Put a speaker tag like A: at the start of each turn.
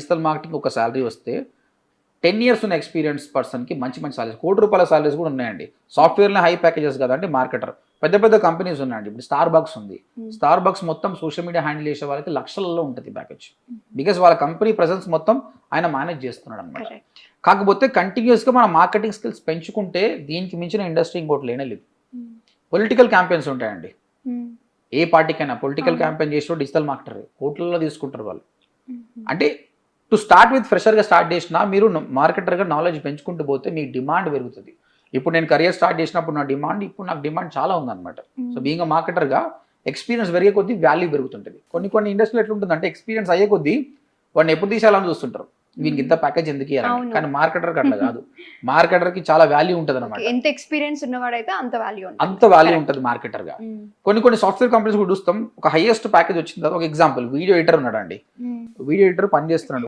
A: Digital marketing ఒక salary వస్తే 10 years ఉన్న ఎక్స్పీరియన్స్ పర్సన్కి మంచి మంచి సాలరీస్, ₹1,00,00,000 సాలరీస్ కూడా ఉన్నాయండి. సాఫ్ట్వేర్లో హై ప్యాకేజెస్ కదండి మార్కెటర్. పెద్ద పెద్ద కంపెనీస్ ఉన్నాయండి. ఇప్పుడు స్టార్ బక్స్ ఉంది. స్టార్ బక్స్ మొత్తం సోషల్ మీడియా హ్యాండిల్ చేసే వాళ్ళకి లక్షలలో ఉంటుంది ప్యాకేజ్. బికాస్ వాళ్ళ కంపెనీ ప్రెసెన్స్ మొత్తం ఆయన మేనేజ్ చేస్తున్నాడు అనమాట. కాకపోతే కంటిన్యూస్గా మన మార్కెటింగ్ స్కిల్స్ పెంచుకుంటే దీనికి మించిన ఇండస్ట్రీ ఇంకోటి లేనేలేదు. పొలిటికల్ క్యాంపెయిన్స్ ఉంటాయండి. ఏ పార్టీకైనా పొలిటికల్ క్యాంపెయిన్ చేసిన డిజిటల్ మార్కెటర్ కోట్లలో తీసుకుంటారు వాళ్ళు. అంటే టు స్టార్ట్ విత్ ఫ్రెషర్గా స్టార్ట్ చేసినా మీరు మార్కెటర్గా నాలెడ్జ్ పెంచుకుంటూ పోతే మీ డిమాండ్ పెరుగుతుంది. ఇప్పుడు నేను కెరియర్ స్టార్ట్ చేసినప్పుడు నా డిమాండ్, ఇప్పుడు నాకు డిమాండ్ చాలా ఉందన్నమాట. సో బీయింగ్ మార్కెటర్గా ఎక్స్పీరియన్స్ పెరిగే కొద్దీ వాల్యూ పెరుగుతుంటుంది. కొన్ని ఇండస్ట్రీలో ఎట్లుంటుందంటే ఎక్స్పీరియన్స్ అయ్యే కొద్దీ వాడిని ఎప్పుడు తీసేయాలని చూస్తుంటారు. వీనికి ఇంత ప్యాకేజ్ ఎందుకు ఇవ్వాలి, కానీ మార్కెటర్కి అట్లా కాదు. మార్కెటర్కి చాలా వాల్యూ ఉంటుంది అనమాట.
B: ఎంత ఎక్స్పీరియన్స్ ఉన్నవాడైతే అంత
A: వాల్యూ ఉంటుంది మార్కెటర్గా. కొన్ని సాఫ్ట్వేర్ కంపెనీస్ కూడా చూస్తాం, ఒక హైయెస్ట్ ప్యాకేజ్ వచ్చింది. ఒక ఎగ్జాంపుల్ వీడియో ఎడిటర్ ఉన్నాడు అండి. వీడియో ఎడిటర్ పని చేస్తున్నాడు.